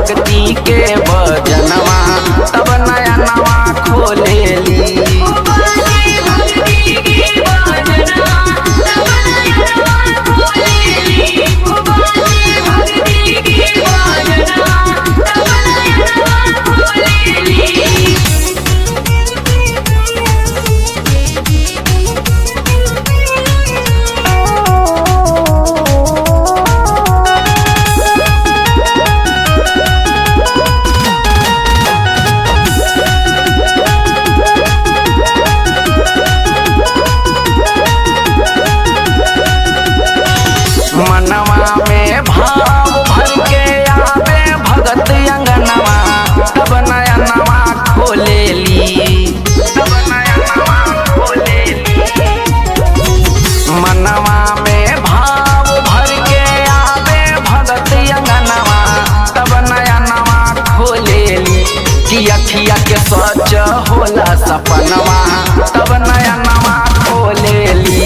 भक्ति के भजनवा तब नया नवा खोलेली। मनवा में भाव भर के आवे भगत अंगनवा तब नया नवा खोलेली। मनवा में भाव भर के आवे भगत अंगनवा तब नया नवा खोलेली। कि अखिया के सच होला सपनवा तब नया नवा खोलेली।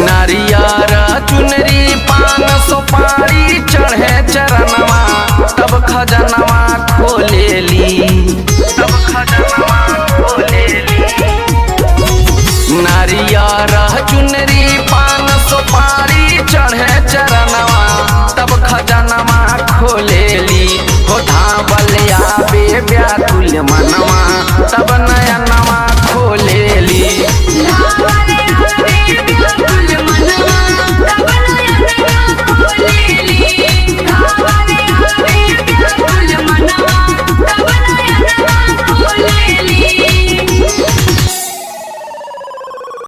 नारियर चुनरी पान सुपारी चढ़े चरणवा तब खजनवा खोलेली। नारियर चुनरी पान सुपारी चढ़े चरणवा तब खजनवा खोलेली। हो धावल आवे व्याकुल मनवा